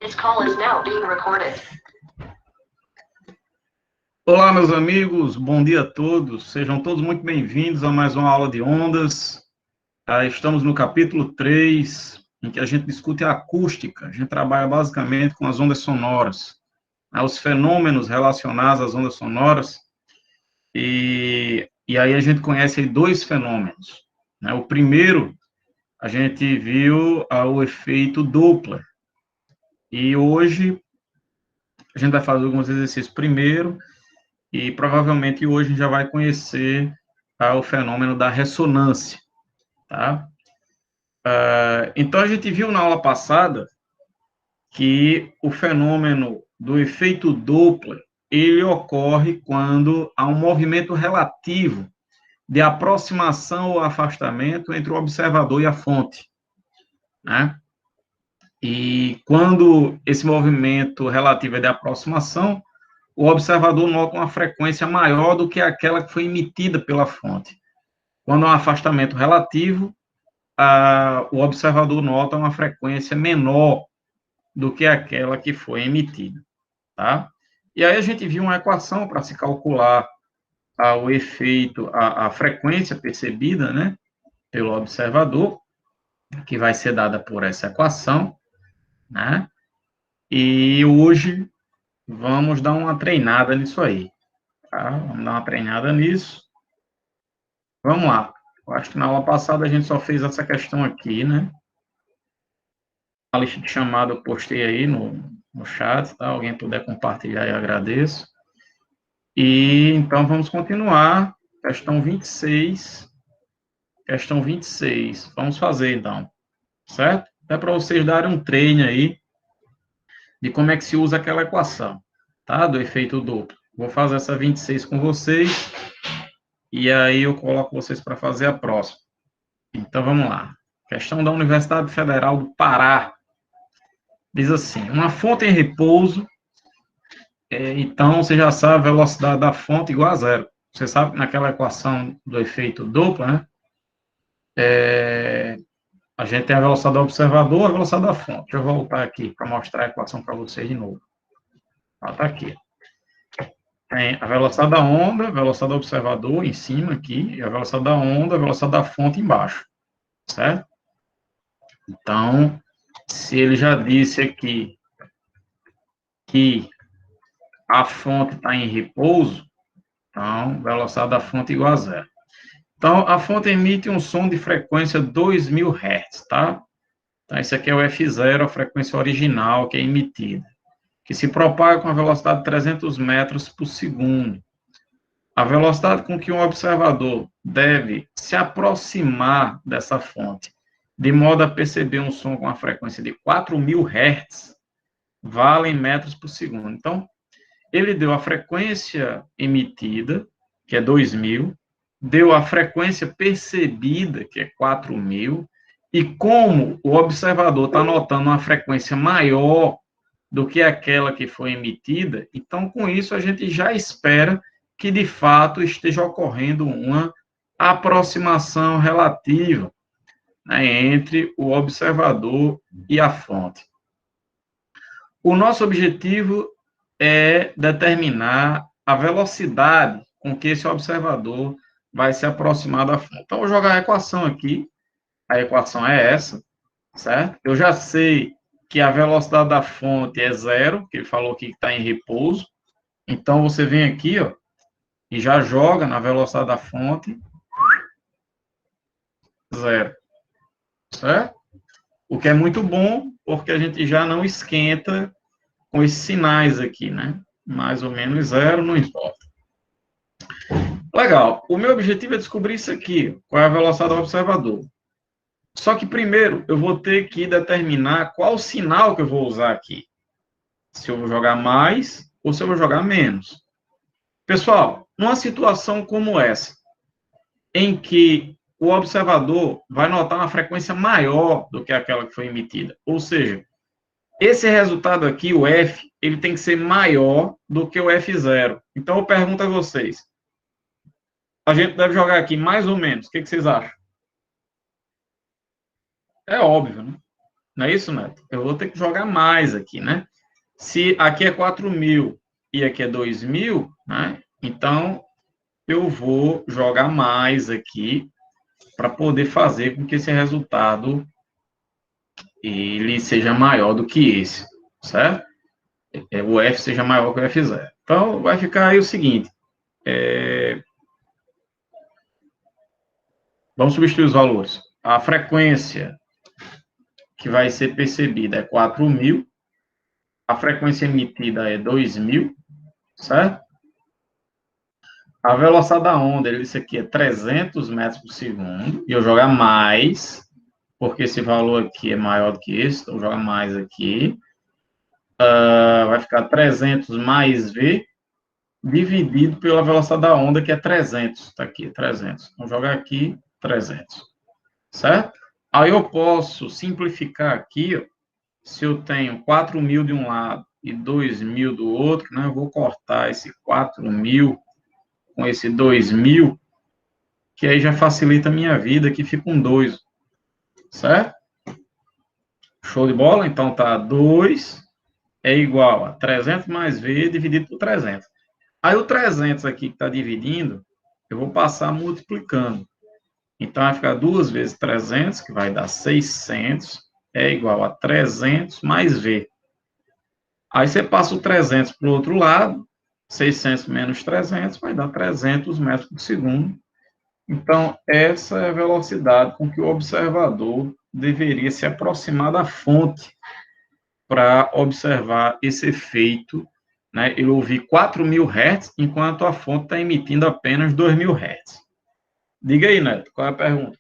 This call is now being recorded. Olá, meus amigos, bom dia a todos. Sejam todos muito bem-vindos a mais uma aula de ondas. Estamos no capítulo 3, em que a gente discute a acústica. A gente trabalha basicamente com as ondas sonoras, os fenômenos relacionados às ondas sonoras. E aí a gente conhece aí dois fenômenos. O primeiro, a gente viu o efeito Doppler. E hoje a gente vai fazer alguns exercícios primeiro, e provavelmente hoje a gente já vai conhecer o fenômeno da ressonância, tá? Então, a gente viu na aula passada que o fenômeno do efeito Doppler, ele ocorre quando há um movimento relativo de aproximação ou afastamento entre o observador e a fonte, né? E quando esse movimento relativo é de aproximação, o observador nota uma frequência maior do que aquela que foi emitida pela fonte. Quando há um afastamento relativo, o observador nota uma frequência menor do que aquela que foi emitida, tá? E aí a gente viu uma equação para se calcular o efeito, a frequência percebida, né, pelo observador, que vai ser dada por essa equação, né? E hoje vamos dar uma treinada nisso aí, tá? Vamos dar uma treinada nisso. Vamos lá. Eu acho que na aula passada a gente só fez essa questão aqui, né? A lista de chamada eu postei aí no chat, tá? Alguém puder compartilhar, eu agradeço. E então vamos continuar. Questão 26. Questão 26. Vamos fazer então, certo? É para vocês darem um treino aí de como é que se usa aquela equação, tá? Do efeito Doppler. Vou fazer essa 26 com vocês e aí eu coloco vocês para fazer a próxima. Então vamos lá. Questão da Universidade Federal do Pará. Diz assim: uma fonte em repouso, então você já sabe a velocidade da fonte igual a zero. Você sabe que naquela equação do efeito Doppler, né? A gente tem a velocidade do observador, a velocidade da fonte. Deixa eu voltar aqui para mostrar a equação para vocês de novo. Está aqui. Tem a velocidade da onda, a velocidade do observador em cima aqui, e a velocidade da onda, a velocidade da fonte embaixo. Certo? Então, se ele já disse aqui que a fonte está em repouso, então, velocidade da fonte igual a zero. Então, a fonte emite um som de frequência 2000 Hz, tá? Então, esse aqui é o F0, a frequência original que é emitida, que se propaga com a velocidade de 300 metros por segundo. A velocidade com que um observador deve se aproximar dessa fonte, de modo a perceber um som com a frequência de 4000 Hz, vale em metros por segundo. Então, ele deu a frequência emitida, que é 2000, deu a frequência percebida, que é 4000, e como o observador está notando uma frequência maior do que aquela que foi emitida, então, com isso, a gente já espera que, de fato, esteja ocorrendo uma aproximação relativa, né, entre o observador e a fonte. O nosso objetivo é determinar a velocidade com que esse observador vai se aproximar da fonte. Então, vou jogar a equação aqui. A equação é essa, certo? Eu já sei que a velocidade da fonte é zero, que ele falou que está em repouso. Então, você vem aqui, ó, e já joga na velocidade da fonte zero, certo? O que é muito bom, porque a gente já não esquenta com esses sinais aqui, né? Mais ou menos zero, não importa. Legal. O meu objetivo é descobrir isso aqui, qual é a velocidade do observador. Só que primeiro eu vou ter que determinar qual sinal que eu vou usar aqui. Se eu vou jogar mais ou se eu vou jogar menos. Pessoal, numa situação como essa, em que o observador vai notar uma frequência maior do que aquela que foi emitida, ou seja, esse resultado aqui, o F, ele tem que ser maior do que o F0. Então, eu pergunto a vocês, a gente deve jogar aqui mais ou menos, o que vocês acham? É óbvio, né? Não é isso, Neto? Eu vou ter que jogar mais aqui, né? Se aqui é 4.000 e aqui é 2.000, né? Então, eu vou jogar mais aqui para poder fazer com que esse resultado ele seja maior do que esse, certo? O F seja maior que o F0. Então, vai ficar aí o seguinte, vamos substituir os valores. A frequência que vai ser percebida é 4.000, a frequência emitida é 2.000, certo? A velocidade da onda, ele disse aqui, é 300 metros por segundo, e eu jogo mais, porque esse valor aqui é maior do que esse, então joga mais aqui. Vai ficar 300 mais V, dividido pela velocidade da onda, que é 300. Está aqui, 300. Então, jogar aqui, 300. Certo? Aí eu posso simplificar aqui, ó, se eu tenho 4.000 de um lado e 2.000 do outro, né, eu vou cortar esse 4.000 com esse 2.000, que aí já facilita a minha vida, que fica um 2, certo? Show de bola? Então, tá 2 é igual a 300 mais V dividido por 300. Aí o 300 aqui que está dividindo, eu vou passar multiplicando. Então, vai ficar 2 vezes 300, que vai dar 600, é igual a 300 mais V. Aí você passa o 300 para o outro lado, 600 menos 300 vai dar 300 metros por segundo. Então, essa é a velocidade com que o observador deveria se aproximar da fonte para observar esse efeito, né? Eu ouvi 4.000 Hz, enquanto a fonte está emitindo apenas 2.000 Hz. Diga aí, Neto, qual é a pergunta?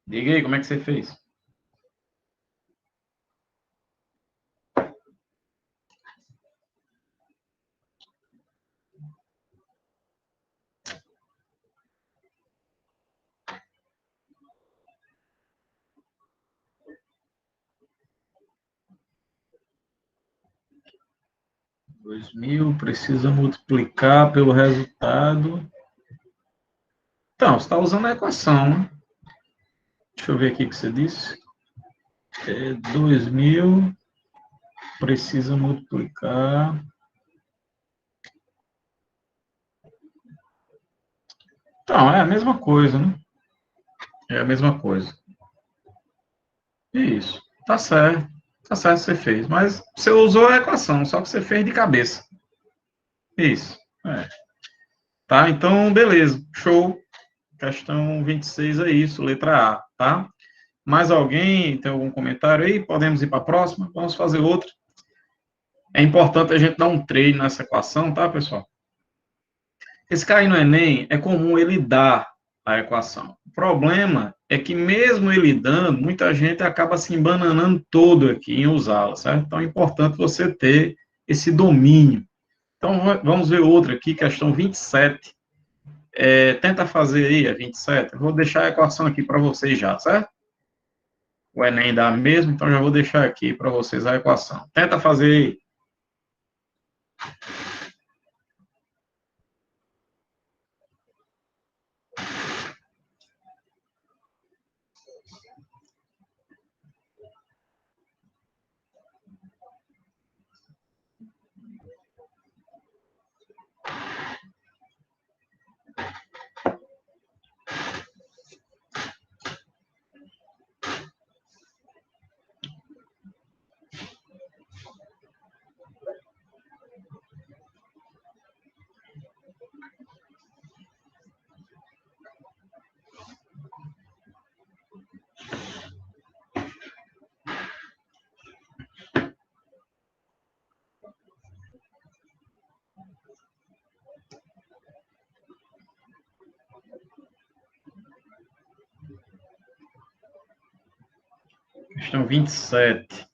Diga aí, como é que você fez? Dois mil, precisa multiplicar pelo resultado. Então, você está usando a equação, né? Deixa eu ver aqui o que você disse. 2.000, precisa multiplicar. Então, é a mesma coisa, né? É a mesma coisa. Isso. Tá certo. Tá certo, você fez. Mas você usou a equação, só que você fez de cabeça. Isso. É. Tá? Então, beleza. Show. Questão 26 é isso, letra A, tá? Mais alguém tem algum comentário aí? Podemos ir para a próxima? Vamos fazer outra. É importante a gente dar um treino nessa equação, tá, pessoal? Esse cair no Enem, é comum ele dar a equação. O problema é que mesmo ele dando, muita gente acaba se embananando todo aqui em usá-la, certo? Então é importante você ter esse domínio. Então vamos ver outra aqui, questão 27. Tenta fazer aí a 27. Eu vou deixar a equação aqui para vocês já, certo? O Enem dá mesmo, então já vou deixar aqui para vocês a equação. Tenta fazer aí. Questão 27.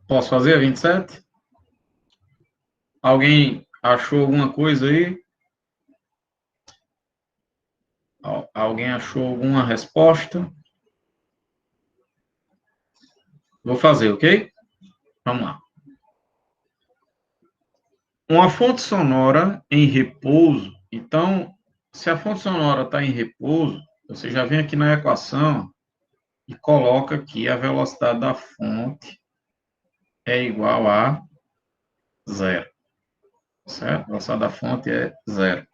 Posso fazer a 27? Alguém achou alguma coisa aí? Alguém achou alguma resposta? Vou fazer, ok? Vamos lá. Uma fonte sonora em repouso. Então, se a fonte sonora está em repouso, você já vem aqui na equação e coloca aqui a velocidade da fonte é igual a zero. Certo? A velocidade da fonte é zero.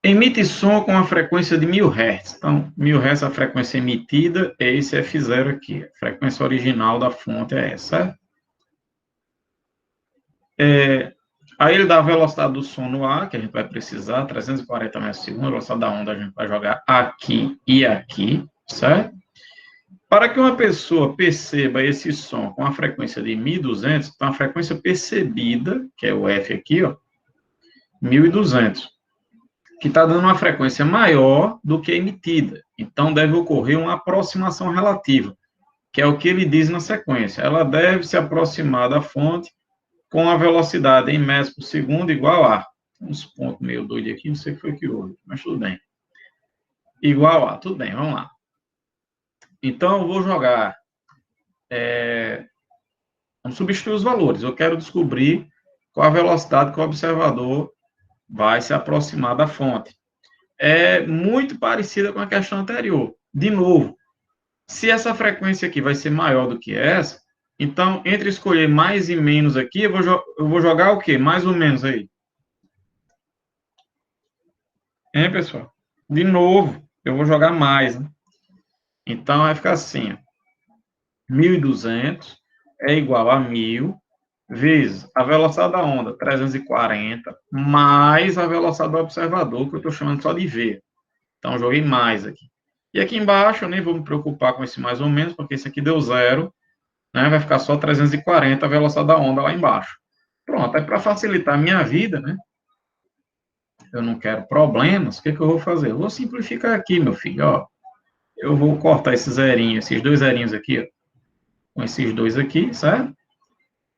Emite som com a frequência de 1000 Hz. Então, 1000 Hz é a frequência emitida, é esse F0 aqui. A frequência original da fonte é essa, certo? Aí ele dá a velocidade do som no ar, que a gente vai precisar, 340 metros por segundo. A velocidade da onda a gente vai jogar aqui e aqui, certo? Para que uma pessoa perceba esse som com a frequência de 1200, então a frequência percebida, que é o F aqui, ó, 1200, que está dando uma frequência maior do que a emitida. Então deve ocorrer uma aproximação relativa, que é o que ele diz na sequência. Ela deve se aproximar da fonte com a velocidade em metros por segundo igual a, uns pontos meio doido aqui, não sei o que foi que houve, mas tudo bem. Igual a, tudo bem, vamos lá. Então, eu vou jogar, vamos substituir os valores. Eu quero descobrir qual a velocidade que o observador vai se aproximar da fonte. É muito parecida com a questão anterior. De novo, se essa frequência aqui vai ser maior do que essa, então, entre escolher mais e menos aqui, eu vou jogar o quê? Mais ou menos aí. Hein, pessoal? De novo, eu vou jogar mais, né? Então, vai ficar assim, ó. 1.200 é igual a 1.000 vezes a velocidade da onda, 340, mais a velocidade do observador, que eu estou chamando só de V. Então, joguei mais aqui. E aqui embaixo, eu nem vou me preocupar com esse mais ou menos, porque esse aqui deu zero, né? Vai ficar só 340 a velocidade da onda lá embaixo. Pronto, é para facilitar a minha vida, né? Eu não quero problemas, o que, que eu vou fazer? Eu vou simplificar aqui, meu filho, ó. Eu vou cortar esses zerinhos, esses dois zerinhos aqui, ó, com esses dois aqui, certo?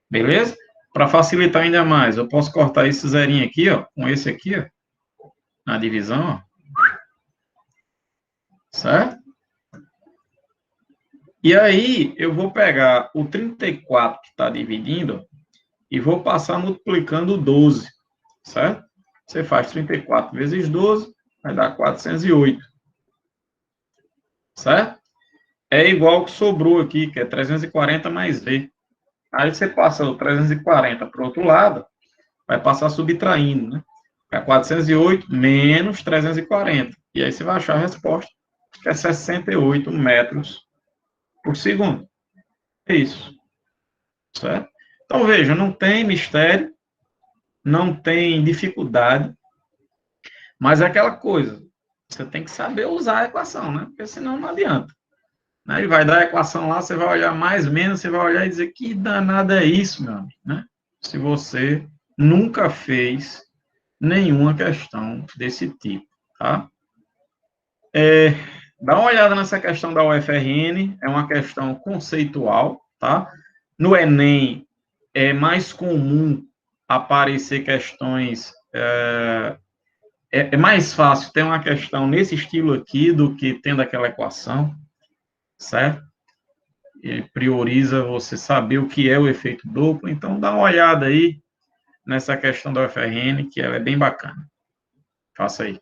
Beleza? Para facilitar ainda mais, eu posso cortar esse zerinho aqui, ó, com esse aqui, ó, na divisão, ó, certo? E aí, eu vou pegar o 34 que está dividindo e vou passar multiplicando o 12, certo? Você faz 34 vezes 12, vai dar 408, certo? É igual ao que sobrou aqui, que é 340 mais V. Aí você passa o 340 para o outro lado, vai passar subtraindo, né? É 408 menos 340. E aí você vai achar a resposta, que é 68 metros por segundo. É isso, certo? Então, veja, não tem mistério, não tem dificuldade, mas é aquela coisa, você tem que saber usar a equação, né? Porque senão não adianta. Ele vai dar a equação lá, você vai olhar mais ou menos, você vai olhar e dizer, que danada é isso, meu amigo, né? Se você nunca fez nenhuma questão desse tipo, tá? Dá uma olhada nessa questão da UFRN, é uma questão conceitual, tá? No Enem, é mais comum aparecer questões, é mais fácil ter uma questão nesse estilo aqui do que tendo aquela equação, certo? Ele prioriza você saber o que é o efeito duplo, então dá uma olhada aí nessa questão da UFRN, que ela é bem bacana. Faça aí.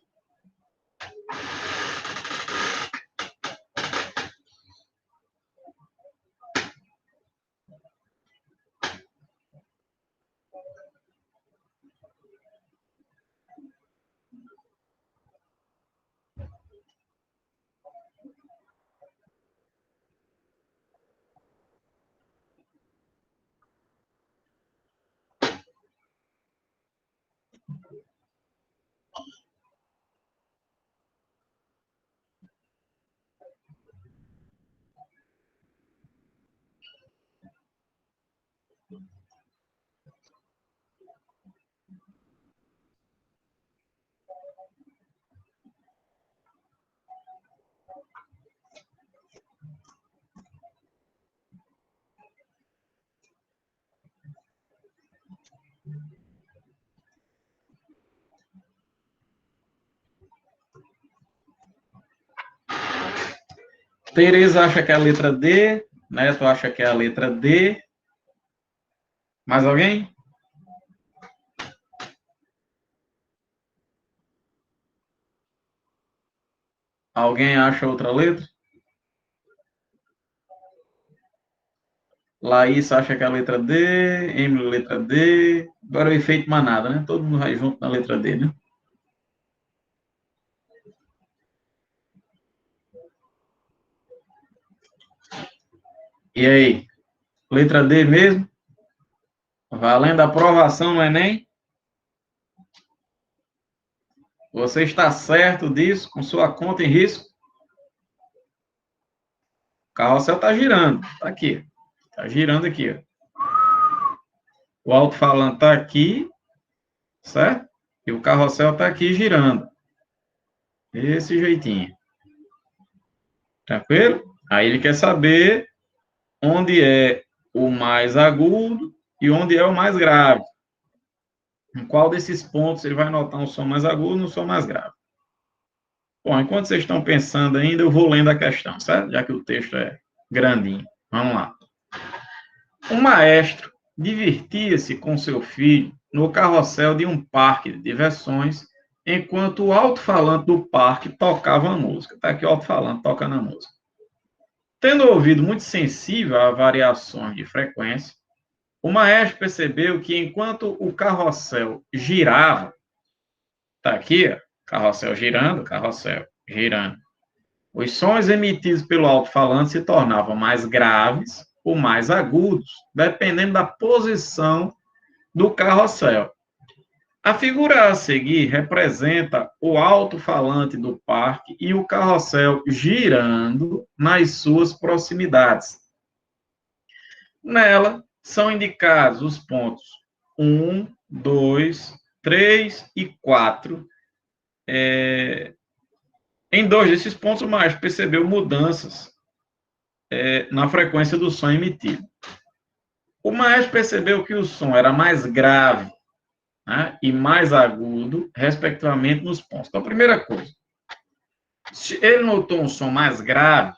Tereza acha que é a letra D. Neto acha que é a letra D. Mais alguém? Alguém acha outra letra? Laís acha que é a letra D. Emily, letra D. Agora o efeito manada, né? Todo mundo vai junto na letra D, né? E aí? Letra D mesmo? Valendo a aprovação no Enem? Você está certo disso, com sua conta em risco? O carrossel está girando. Está aqui. Está girando aqui. Ó. O alto-falante está aqui, certo? E o carrossel está aqui girando. Desse jeitinho. Tranquilo? Aí ele quer saber onde é o mais agudo e onde é o mais grave. Em qual desses pontos ele vai notar um som mais agudo e um som mais grave. Bom, enquanto vocês estão pensando ainda, eu vou lendo a questão, certo? Já que o texto é grandinho. Vamos lá. Um maestro divertia-se com seu filho no carrossel de um parque de diversões, enquanto o alto-falante do parque tocava a música. Está aqui o alto-falante tocando a música. Tendo o ouvido muito sensível a variações de frequência, o maestro percebeu que enquanto o carrossel girava, está aqui, ó, carrossel girando, os sons emitidos pelo alto-falante se tornavam mais graves ou mais agudos, dependendo da posição do carrossel. A figura a seguir representa o alto-falante do parque e o carrossel girando nas suas proximidades. Nela são indicados os pontos 1, 2, 3 e 4. Em 2 desses pontos, o maestro percebeu mudanças na frequência do som emitido. O maestro percebeu que o som era mais grave, né, e mais agudo, respectivamente, nos pontos. Então, primeira coisa, se ele notou um som mais grave,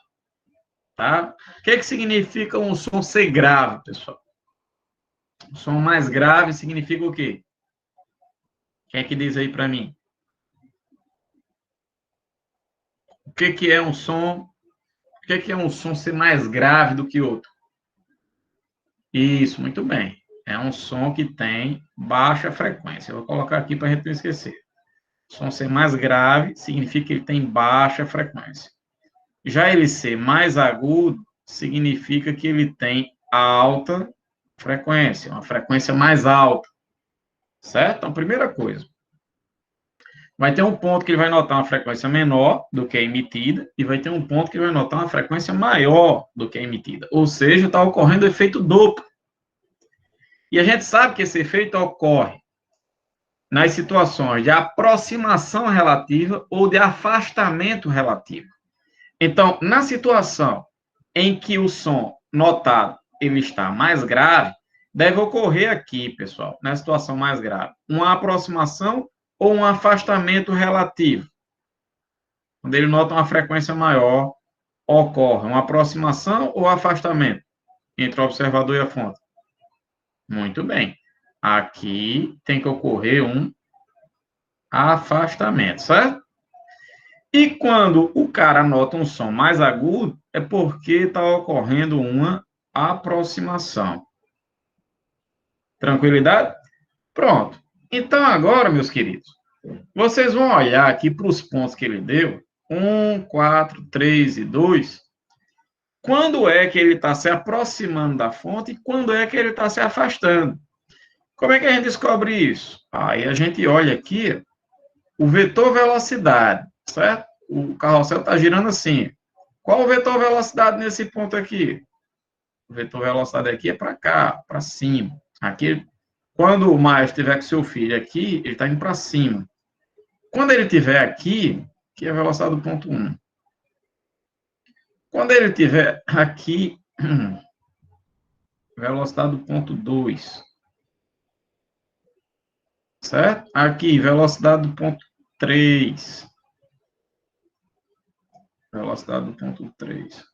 tá? O que significa um som ser grave, pessoal? Um som mais grave significa o quê? Quem é que diz aí para mim? O que é um som? O que é um som ser mais grave do que outro? Isso, muito bem. É um som que tem baixa frequência. Eu vou colocar aqui para a gente não esquecer. Som ser mais grave significa que ele tem baixa frequência. Já ele ser mais agudo significa que ele tem alta frequência, uma frequência mais alta. Certo? Então, primeira coisa. Vai ter um ponto que ele vai notar uma frequência menor do que a emitida, e vai ter um ponto que ele vai notar uma frequência maior do que a emitida. Ou seja, está ocorrendo o efeito Doppler. E a gente sabe que esse efeito ocorre nas situações de aproximação relativa ou de afastamento relativo. Então, na situação em que o som notado ele está mais grave, deve ocorrer aqui, pessoal, na situação mais grave, uma aproximação ou um afastamento relativo. Quando ele nota uma frequência maior, ocorre uma aproximação ou afastamento entre o observador e a fonte? Muito bem. Aqui tem que ocorrer um afastamento, certo? E quando o cara nota um som mais agudo, é porque está ocorrendo uma aproximação. Tranquilidade? Pronto. Então, agora, meus queridos, vocês vão olhar aqui para os pontos que ele deu, 1, 4, 3 e 2, quando é que ele está se aproximando da fonte e quando é que ele está se afastando. Como é que a gente descobre isso? Aí a gente olha aqui o vetor velocidade, certo? O carrossel está girando assim. Qual o vetor velocidade nesse ponto aqui? O vetor velocidade aqui é para cá, para cima. Aqui, quando o maestro estiver com seu filho aqui, ele está indo para cima. Quando ele estiver aqui, que é a velocidade do ponto 1. Quando ele estiver aqui, velocidade do ponto 2. Certo? Aqui, velocidade do ponto 3. Velocidade do ponto 3.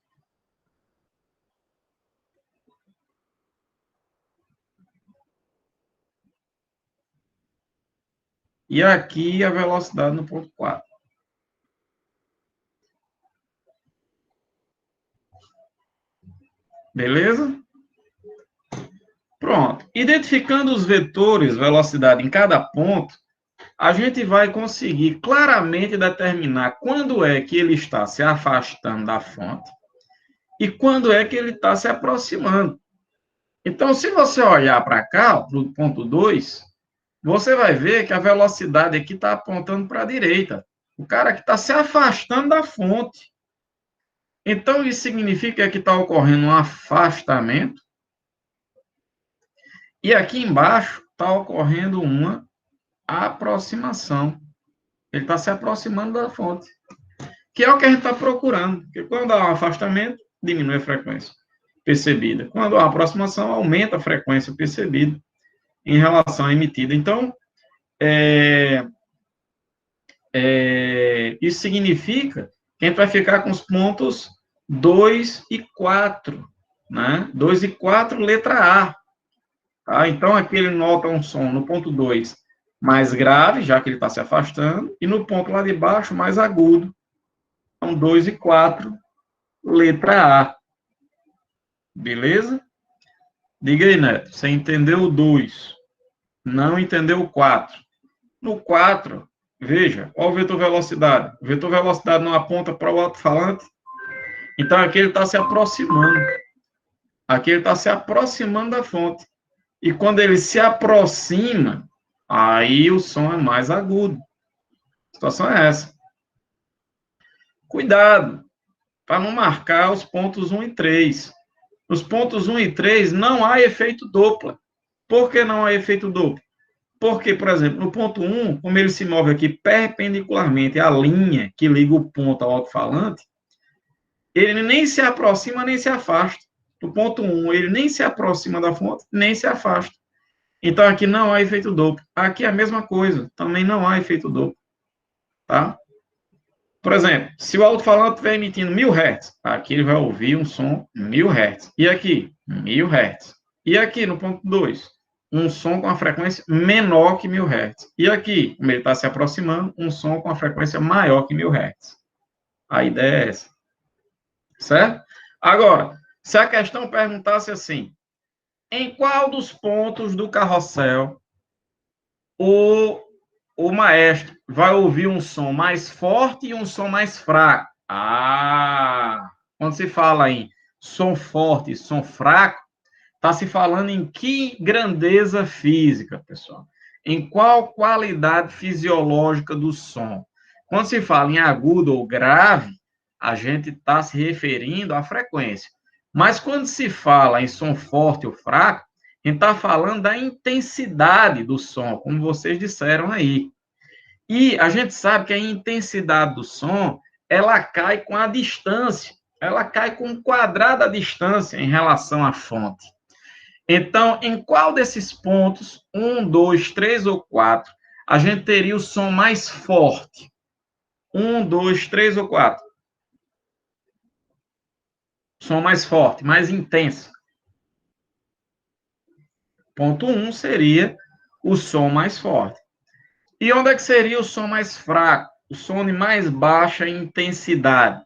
e aqui a velocidade no ponto 4. Beleza? Pronto. Identificando os vetores velocidade em cada ponto, a gente vai conseguir claramente determinar quando é que ele está se afastando da fonte e quando é que ele está se aproximando. Então, se você olhar para cá, para o ponto 2, você vai ver que a velocidade aqui está apontando para a direita. O cara que está se afastando da fonte. Então, isso significa que está ocorrendo um afastamento. E aqui embaixo está ocorrendo uma aproximação. Ele está se aproximando da fonte. Que é o que a gente está procurando. Porque quando há um afastamento, diminui a frequência percebida. Quando há aproximação, aumenta a frequência percebida em relação à emitida. Então, isso significa que a gente vai ficar com os pontos 2 e 4, né? 2 e 4, letra A. Tá? Então, aqui ele nota um som no ponto 2 mais grave, já que ele está se afastando, e no ponto lá de baixo, mais agudo. Então, 2 e 4, letra A. Beleza? Diga aí, Neto, você entendeu o 2, não entendeu o 4. No 4, veja, olha o vetor velocidade. O vetor velocidade não aponta para o alto-falante, então aqui ele está se aproximando. Aqui ele está se aproximando da fonte. E quando ele se aproxima, aí o som é mais agudo. A situação é essa. Cuidado, para não marcar os pontos 1 e 3. Nos pontos 1 e 3 não há efeito Doppler. Por que não há efeito Doppler? Porque, por exemplo, no ponto 1, como ele se move aqui perpendicularmente à linha que liga o ponto ao alto-falante, ele nem se aproxima nem se afasta. No ponto 1, ele nem se aproxima da fonte, nem se afasta. Então, aqui não há efeito Doppler. Aqui é a mesma coisa, também não há efeito Doppler. Tá? Por exemplo, se o alto-falante estiver emitindo 1000 Hz, aqui ele vai ouvir um som 1000 Hz. E aqui, 1000 Hz. E aqui, no ponto 2, um som com a frequência menor que 1000 Hz. E aqui, como ele está se aproximando, um som com a frequência maior que 1000 Hz. A ideia é essa. Certo? Agora, se a questão perguntasse assim, em qual dos pontos do carrossel o maestro vai ouvir um som mais forte e um som mais fraco? Quando se fala em som forte e som fraco, está se falando em que grandeza física, pessoal? Em qual qualidade fisiológica do som? Quando se fala em agudo ou grave, a gente está se referindo à frequência. Mas quando se fala em som forte ou fraco, a gente está falando da intensidade do som, como vocês disseram aí. E a gente sabe que a intensidade do som, ela cai com a distância, ela cai com o quadrado da distância em relação à fonte. Então, em qual desses pontos, 1, 2, 3 ou 4, a gente teria o som mais forte? 1, 2, 3 ou 4? Som mais forte, mais intenso. Ponto 1 seria o som mais forte. E onde é que seria o som mais fraco? O som de mais baixa intensidade?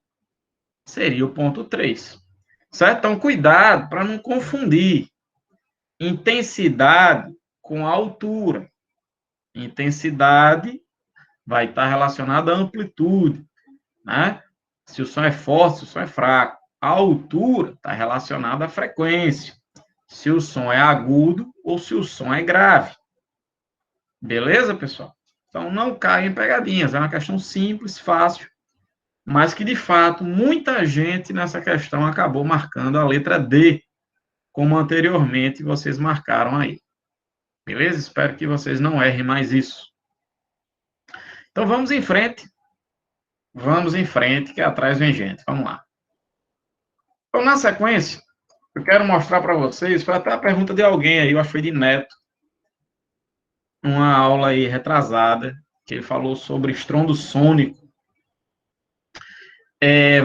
Seria o ponto 3. Certo? Então, cuidado para não confundir intensidade com altura. Intensidade vai estar relacionada à amplitude, né? Se o som é forte, se o som é fraco. A altura está relacionada à frequência. Se o som é agudo ou se o som é grave. Beleza, pessoal? Então, não caia em pegadinhas. É uma questão simples, fácil, mas que, de fato, muita gente nessa questão acabou marcando a letra D, como anteriormente vocês marcaram aí. Beleza? Espero que vocês não errem mais isso. Então, vamos em frente. Vamos em frente, que atrás vem gente. Vamos lá. Então, na sequência, eu quero mostrar para vocês, foi até a pergunta de alguém aí, eu acho que foi de Neto, uma aula aí retrasada, que ele falou sobre estrondo sônico.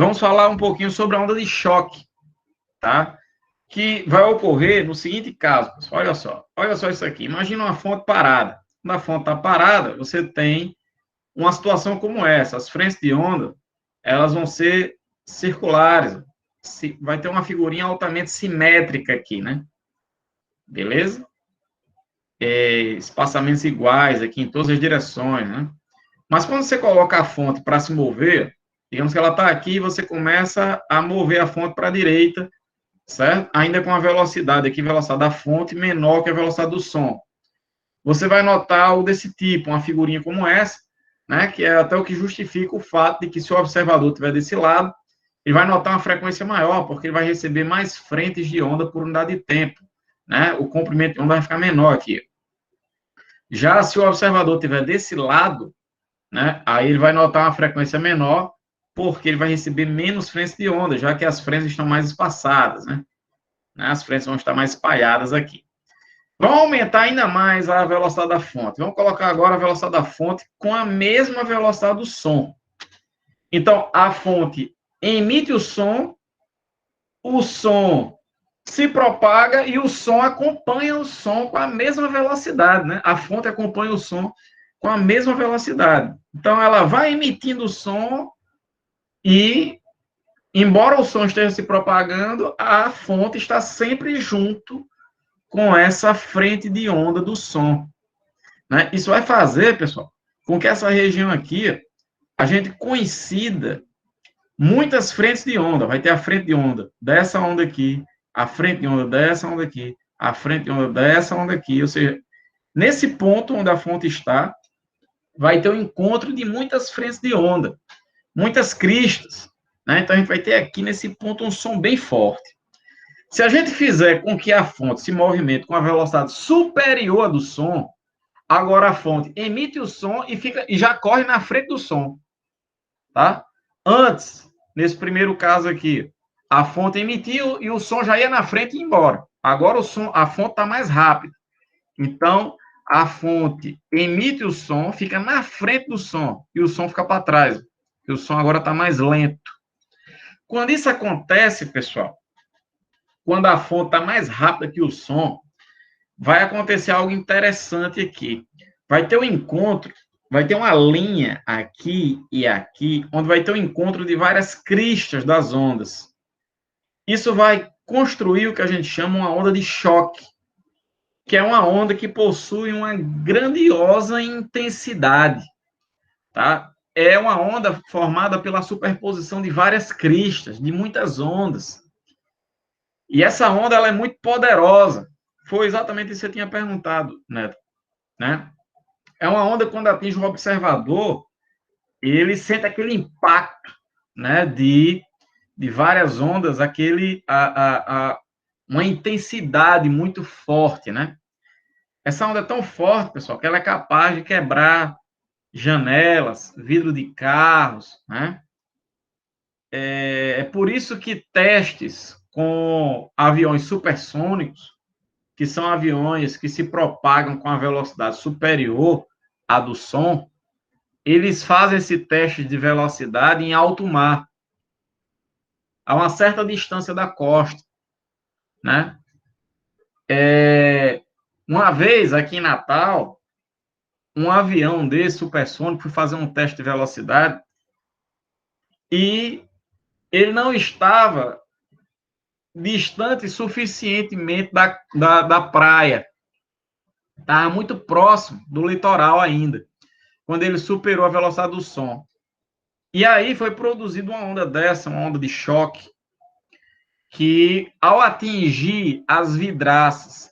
Vamos falar um pouquinho sobre a onda de choque, tá? Que vai ocorrer no seguinte caso, pessoal, olha só isso aqui. Imagina uma fonte parada, Quando a fonte está parada, você tem uma situação como essa. As frentes de onda, elas vão ser circulares. Vai ter uma figurinha altamente simétrica aqui, né? Beleza? Espaçamentos iguais aqui em todas as direções, né? Mas quando você coloca a fonte para se mover, digamos que ela está aqui e você começa a mover a fonte para a direita, certo? Ainda com a velocidade aqui, velocidade da fonte menor que a velocidade do som. Você vai notar algo desse tipo, uma figurinha como essa, né? Que é até o que justifica o fato de que se o observador estiver desse lado, ele vai notar uma frequência maior, porque ele vai receber mais frentes de onda por unidade de tempo, né? O comprimento de onda vai ficar menor aqui. Já se o observador estiver desse lado, né? Aí ele vai notar uma frequência menor, porque ele vai receber menos frentes de onda, já que as frentes estão mais espaçadas, né? As frentes vão estar mais espalhadas aqui. Vamos aumentar ainda mais a velocidade da fonte. Vamos colocar agora a velocidade da fonte com a mesma velocidade do som. Então, a fonte emite o som se propaga e o som acompanha o som com a mesma velocidade, né? A fonte acompanha o som com a mesma velocidade. Então, ela vai emitindo o som e, embora o som esteja se propagando, a fonte está sempre junto com essa frente de onda do som, né? Isso vai fazer, pessoal, com que essa região aqui, a gente coincida muitas frentes de onda. Vai ter a frente de onda dessa onda aqui, a frente de onda dessa onda aqui, a frente de onda dessa onda aqui. Ou seja, nesse ponto onde a fonte está, vai ter o encontro de muitas frentes de onda, muitas cristas, né? Então, a gente vai ter aqui nesse ponto um som bem forte. Se a gente fizer com que a fonte se movimente com a velocidade superior à do som, agora a fonte emite o som e já corre na frente do som, tá? Antes, nesse primeiro caso aqui, a fonte emitiu e o som já ia na frente e ia embora. Agora a fonte está mais rápida. Então, a fonte emite o som, fica na frente do som e o som fica para trás. E o som agora está mais lento. Quando isso acontece, pessoal, quando a fonte está mais rápida que o som, vai acontecer algo interessante aqui. Vai ter um encontro, vai ter uma linha aqui e aqui, onde vai ter um encontro de várias cristas das ondas. Isso vai construir o que a gente chama uma onda de choque, que é uma onda que possui uma grandiosa intensidade, tá? É uma onda formada pela superposição de várias cristas, de muitas ondas. E essa onda ela é muito poderosa. Foi exatamente isso que você tinha perguntado, Neto, né? É uma onda quando atinge o observador, ele sente aquele impacto, né, de várias ondas, uma intensidade muito forte, né? Essa onda é tão forte, pessoal, que ela é capaz de quebrar janelas, vidro de carros, né? É por isso que testes com aviões supersônicos, que são aviões que se propagam com a velocidade superior à do som, eles fazem esse teste de velocidade em alto mar, a uma certa distância da costa, né? Uma vez, aqui em Natal, um avião desse supersônico foi fazer um teste de velocidade e ele não estava distante suficientemente da praia. Estava muito próximo do litoral ainda, quando ele superou a velocidade do som. E aí foi produzida uma onda dessa, uma onda de choque, que ao atingir as vidraças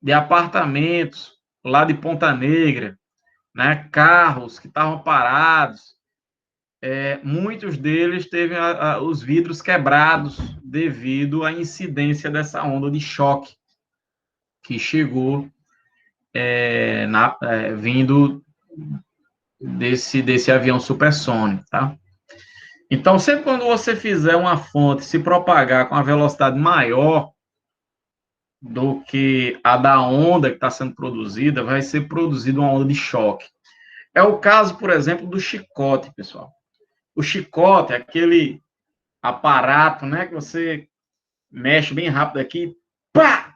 de apartamentos lá de Ponta Negra, né, carros que estavam parados, muitos deles teve os vidros quebrados devido à incidência dessa onda de choque que chegou vindo desse avião supersônico, tá? Então, sempre quando você fizer uma fonte se propagar com a velocidade maior do que a da onda que está sendo produzida, vai ser produzida uma onda de choque. É o caso, por exemplo, do chicote, pessoal. O chicote é aquele aparato, né, que você mexe bem rápido aqui, pá!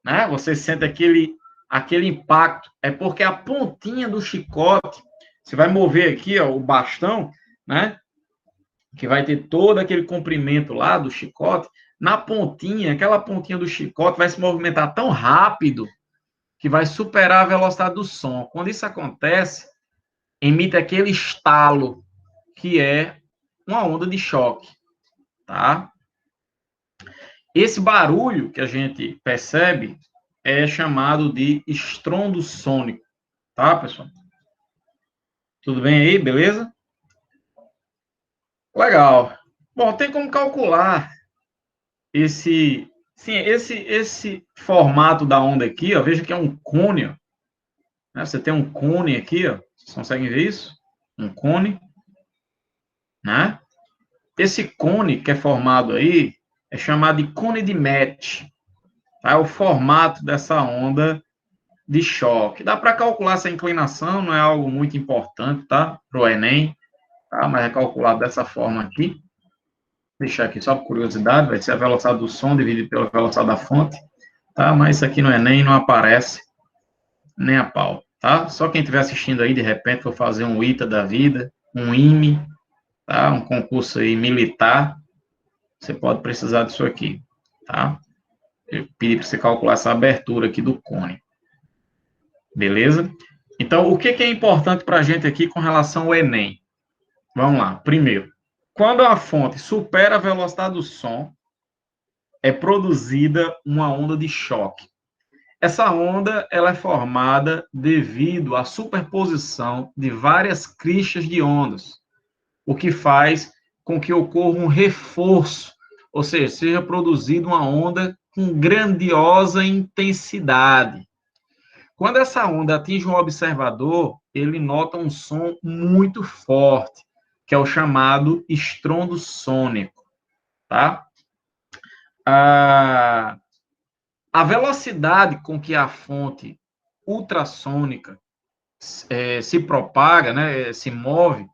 Né? Você sente aquele aquele impacto, é porque a pontinha do chicote, você vai mover aqui, ó, o bastão, né? Que vai ter todo aquele comprimento lá do chicote, na pontinha, aquela pontinha do chicote vai se movimentar tão rápido que vai superar a velocidade do som. Quando isso acontece, emite aquele estalo, que é uma onda de choque, tá? Esse barulho que a gente percebe é chamado de estrondo sônico, tá, pessoal? Tudo bem aí, beleza? Legal. Bom, tem como calcular esse formato da onda aqui, ó, veja que é um cone, ó, né? Você tem um cone aqui, ó, vocês conseguem ver isso? Um cone, né? Esse cone que é formado aí é chamado de cone de Metz, tá? É o formato dessa onda de choque. Dá para calcular essa inclinação, não é algo muito importante, tá? Para o Enem, tá? Mas é calculado dessa forma aqui. Vou deixar aqui só por curiosidade, vai ser a velocidade do som dividido pela velocidade da fonte, tá? Mas isso aqui no Enem não aparece nem a pau, tá? Só quem estiver assistindo aí, de repente, for fazer um ITA da vida, um IME, tá? Um concurso aí militar, você pode precisar disso aqui, tá? Eu pedi para você calcular essa abertura aqui do cone. Beleza? Então, o que é importante para a gente aqui com relação ao Enem? Vamos lá. Primeiro, quando a fonte supera a velocidade do som, é produzida uma onda de choque. Essa onda ela é formada devido à superposição de várias cristas de ondas, o que faz com que ocorra um reforço, ou seja produzida uma onda com grandiosa intensidade. Quando essa onda atinge um observador, ele nota um som muito forte, que é o chamado estrondo sônico, tá? A velocidade com que a fonte ultrassônica se propaga, né, se move,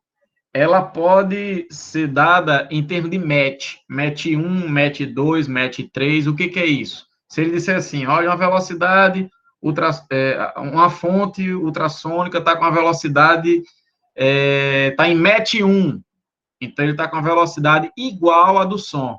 ela pode ser dada em termos de Mach. Mach 1, Mach 2, Mach 3, o que é isso? Se ele disser assim, olha, uma velocidade, uma fonte ultrassônica está com a velocidade, está em Mach 1, então ele está com a velocidade igual à do som.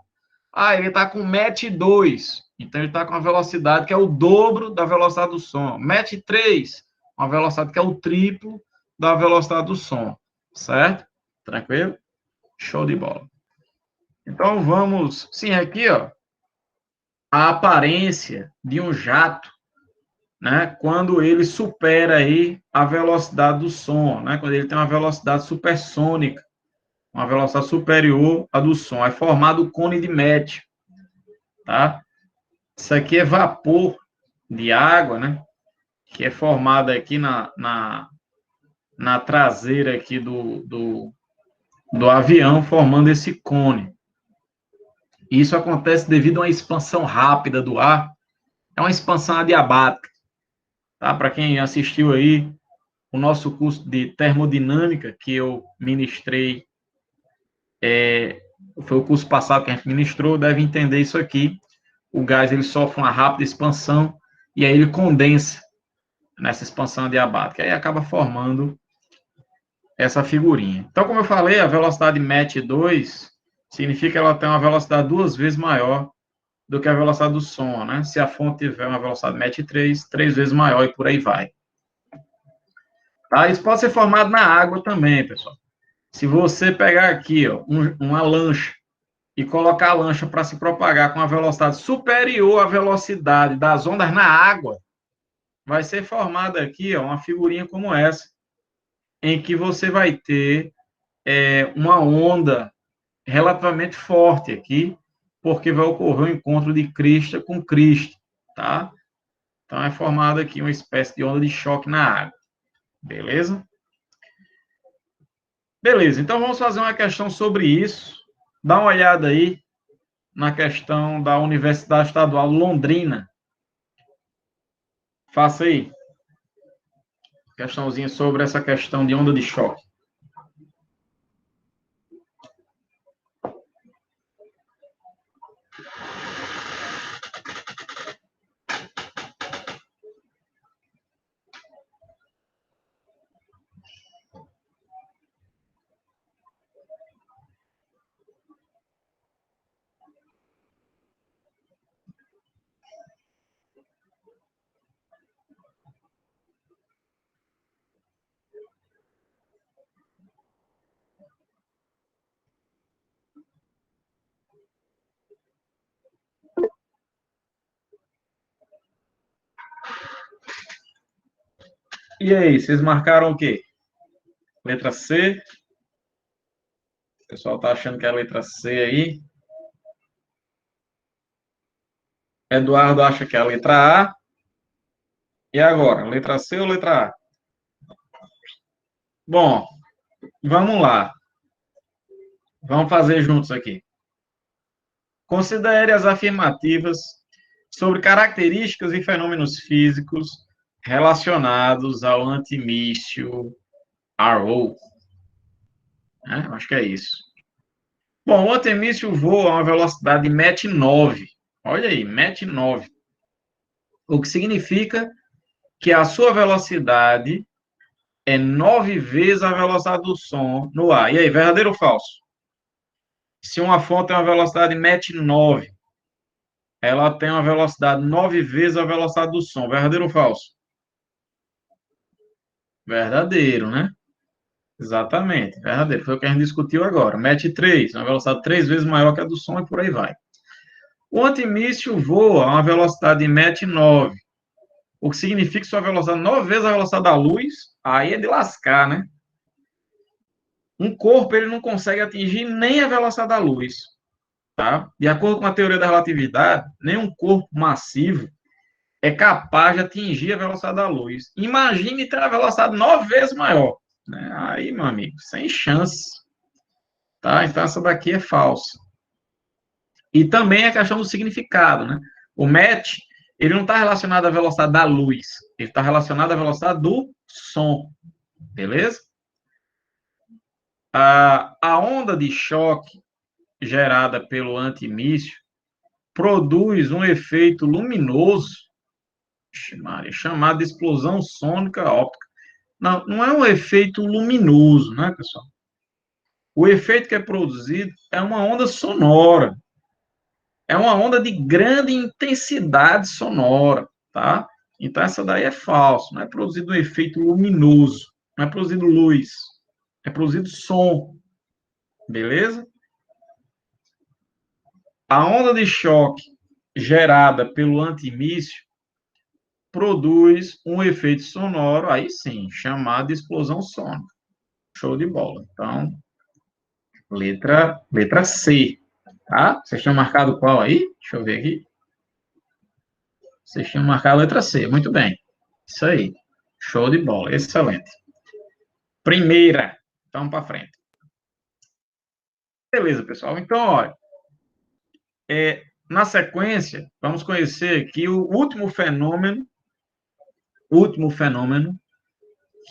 Ah, ele está com Mach 2, então ele está com a velocidade que é o dobro da velocidade do som. Mach 3, uma velocidade que é o triplo da velocidade do som, certo? Tranquilo? Show de bola. Então vamos, sim, aqui, ó, a aparência de um jato, né, quando ele supera aí a velocidade do som, né, quando ele tem uma velocidade supersônica, uma velocidade superior à do som, é formado o cone de Metz, tá? Isso aqui é vapor de água, né, que é formado aqui na traseira aqui do avião, formando esse cone. Isso acontece devido a uma expansão rápida do ar, é uma expansão adiabática, tá? Para quem assistiu aí o nosso curso de termodinâmica que eu ministrei, foi o curso passado que a gente ministrou, deve entender isso aqui. O gás ele sofre uma rápida expansão e aí ele condensa nessa expansão adiabática, aí acaba formando essa figurinha. Então, como eu falei, a velocidade Mach 2 significa que ela tem uma velocidade 2 vezes maior do que a velocidade do som, né? Se a fonte tiver uma velocidade Mach 3 vezes maior e por aí vai. Tá? Isso pode ser formado na água também, pessoal. Se você pegar aqui, ó, uma lancha e colocar a lancha para se propagar com a velocidade superior à velocidade das ondas na água, vai ser formada aqui, ó, uma figurinha como essa, em que você vai ter uma onda relativamente forte aqui, porque vai ocorrer um encontro de crista com crista, tá? Então, é formada aqui uma espécie de onda de choque na água. Beleza? Beleza, então vamos fazer uma questão sobre isso. Dá uma olhada aí na questão da Universidade Estadual Londrina. Faça aí. Questãozinha sobre essa questão de onda de choque. E aí, vocês marcaram o quê? Letra C? O pessoal tá achando que é a letra C aí. Eduardo acha que é a letra A. E agora, letra C ou letra A? Bom, vamos lá. Vamos fazer juntos aqui. Considere as afirmativas sobre características e fenômenos físicos relacionados ao antimíssil Arrow. Acho que é isso. Bom, o antimíssil voa a uma velocidade de Mach 9. Olha aí, Mach 9. O que significa que a sua velocidade é 9 vezes a velocidade do som no ar. E aí, verdadeiro ou falso? Se uma fonte tem uma velocidade Mach 9, ela tem uma velocidade 9 vezes a velocidade do som. Verdadeiro ou falso? Verdadeiro, né? Exatamente, verdadeiro. Foi o que a gente discutiu agora. Mach 3, uma velocidade 3 vezes maior que a do som e por aí vai. O antimíssil voa a uma velocidade de Mach 9, o que significa que sua velocidade 9 vezes a velocidade da luz, aí é de lascar, né? Um corpo, ele não consegue atingir nem a velocidade da luz, tá? De acordo com a teoria da relatividade, nenhum corpo massivo é capaz de atingir a velocidade da luz. Imagine ter a velocidade 9 vezes maior, né? Aí, meu amigo, sem chance, tá? Então, essa daqui é falsa. E também a questão do significado, né? O Mach, ele não está relacionado à velocidade da luz, ele está relacionado à velocidade do som, beleza? A onda de choque gerada pelo antimíssil produz um efeito luminoso, chamado de explosão sônica óptica. Não, não é um efeito luminoso, né, pessoal? O efeito que é produzido é uma onda sonora. É uma onda de grande intensidade sonora, tá? Então, essa daí é falso. Não é produzido um efeito luminoso. Não é produzido luz. É produzido som. Beleza? A onda de choque gerada pelo antimíssil produz um efeito sonoro, aí sim, chamado de explosão sônica. Show de bola. Então, letra C. Tá? Vocês tinham marcado qual aí? Deixa eu ver aqui. Vocês tinham marcado a letra C. Muito bem. Isso aí. Show de bola. Excelente. Primeira. Então, para frente. Beleza, pessoal. Então, olha. Na sequência, vamos conhecer aqui o último fenômeno,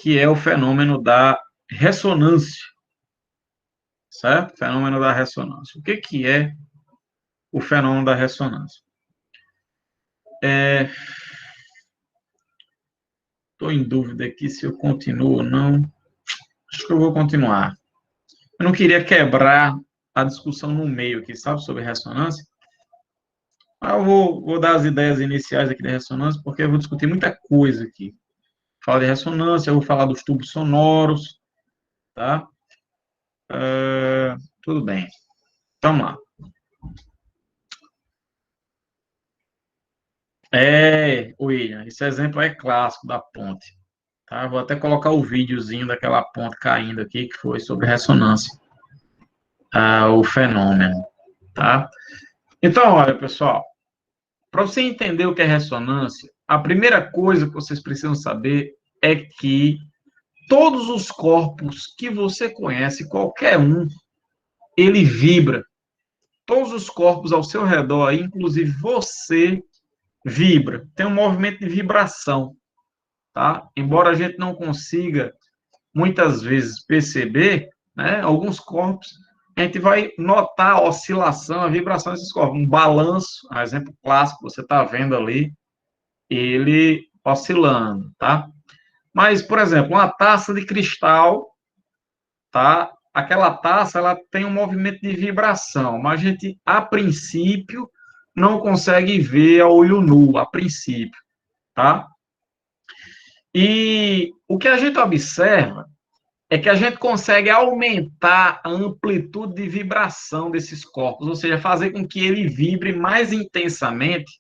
que é o fenômeno da ressonância. Certo? Fenômeno da ressonância. O que é o fenômeno da ressonância? Estou em dúvida aqui se eu continuo ou não. Acho que eu vou continuar. Eu não queria quebrar a discussão no meio aqui, sabe, sobre ressonância. Mas eu vou dar as ideias iniciais aqui da ressonância, porque eu vou discutir muita coisa aqui. Falar de ressonância, eu vou falar dos tubos sonoros, tá? Tudo bem. Vamos lá. William, esse exemplo é clássico da ponte. Tá? Vou até colocar o videozinho daquela ponte caindo aqui, que foi sobre ressonância. O fenômeno, tá? Então, olha, pessoal, para você entender o que é ressonância, a primeira coisa que vocês precisam saber é que todos os corpos que você conhece, qualquer um, ele vibra. Todos os corpos ao seu redor, inclusive você, vibra. Tem um movimento de vibração, tá? Embora a gente não consiga, muitas vezes, perceber, né, alguns corpos, a gente vai notar a oscilação, a vibração desses corpos. Um balanço, um exemplo clássico, você está vendo ali, ele oscilando, tá? Mas, por exemplo, uma taça de cristal, tá? Aquela taça, ela tem um movimento de vibração, mas a gente, a princípio, não consegue ver a olho nu, a princípio, tá? E o que a gente observa é que a gente consegue aumentar a amplitude de vibração desses corpos, ou seja, fazer com que ele vibre mais intensamente